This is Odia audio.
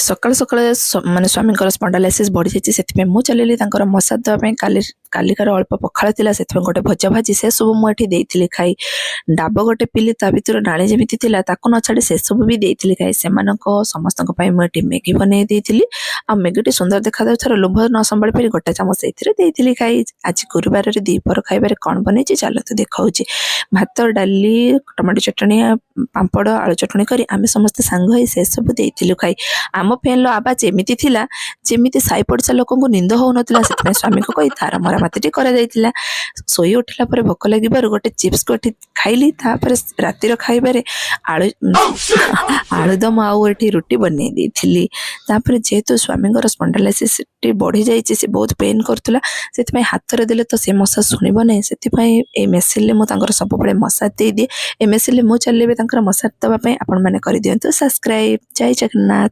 ସକାଳୁ ସକାଳୁ ମାନେ ସ୍ୱାମୀଙ୍କର ସ୍ପଣ୍ଡାଲାଇସିସ୍ ବଢ଼ିଯାଇଛି, ସେଥିପାଇଁ ମୁଁ ଚାଲିଲି ତାଙ୍କର ମସାଜ ଦେବା ପାଇଁ। କାଲିକାର ଅଳ୍ପ ପଖାଳ ଥିଲା, ସେଥିପାଇଁ ଗୋଟେ ଭଜା ଭାଜି ସେସବୁ ମୁଁ ଏଠି ଦେଇଥିଲି ଖାଇ। ଡାବ ଗୋଟେ ପିଲି, ତା ଭିତରୁ ନାଳି ଯେମିତି ଥିଲା ତାକୁ ନ ଛାଡ଼ି ସେସବୁ ବି ଦେଇଥିଲି ଖାଇ। ସମସ୍ତଙ୍କ ପାଇଁ ମୁଁ ଏଠି ମ୍ୟାଗି ବନେଇ ଦେଇଥିଲି। ଆଉ ମ୍ୟାଗିଟି ସୁନ୍ଦର ଦେଖାଯାଉଥିବାର ଲୋଭ ନ ସମ୍ଭାଳି ପାରି ଗୋଟେ ଚାମଚ ସେଇଥିରେ ଦେଇଥିଲି ଖାଇ। ଆଜି ଗୁରୁବାରରେ ଦ୍ୱିପହର ଖାଇବାରେ କ'ଣ ବନେଇଛି ଚାଲନ୍ତୁ ଦେଖାଉଛି। ଭାତ, ଡାଲି, ଟମାଟୋ ଚଟଣି, ପାମ୍ପଡ଼, ଆଳୁ ଚଟଣି କରି ଆମେ ସମସ୍ତେ ସାଙ୍ଗ ହୋଇ ସେସବୁ ଦେଇଥିଲୁ ଖାଇ। ଆମ ଫ୍ୟାନ୍ର ଆବାଜ ଏମିତି ଥିଲା ଯେମିତି ସାଇ ପଡ଼ିଶା ଲୋକଙ୍କୁ ନିନ୍ଦ ହେଉନଥିଲା। ସେଥିପାଇଁ ସ୍ୱାମୀଙ୍କୁ କହି ତାର ମରାମତିଟି କରାଯାଇଥିଲା। ଶୋଇ ଉଠିଲା ପରେ ଭୋକ ଲାଗିବାରୁ ଗୋଟେ ଚିପ୍ସକୁ ଏଠି ଖାଇଲି। ତାପରେ ରାତିର ଖାଇବାରେ ଆଳୁଦମ ଆଉ ଏଠି ରୁଟି ବନେଇ ଦେଇଥିଲି। ତାପରେ ଯେହେତୁ ସ୍ୱାମୀଙ୍କର ସ୍ପଣ୍ଡାଲାଇସିସ୍ଟି ବଢ଼ିଯାଇଛି, ସେ ବହୁତ ପେନ୍ କରୁଥିଲା, ସେଥିପାଇଁ ହାତରେ ଦେଲେ ତ ସେ ମସାଜ ଶୁଣିବ ନାହିଁ। ସେଥିପାଇଁ ଏଇ ମେସିନ୍ରେ ମୁଁ ତାଙ୍କର ସବୁବେଳେ ମସାଜ ଦେଇଦିଏ। ଏ ମେସିନ୍ରେ ମୁଁ ଚାଲିବି ତାଙ୍କର ମସାଜ ଦେବା ପାଇଁ। ଆପଣମାନେ କରିଦିଅନ୍ତୁ ସବସ୍କ୍ରାଇବ୍। ଜୟ ଜଗନ୍ନାଥ।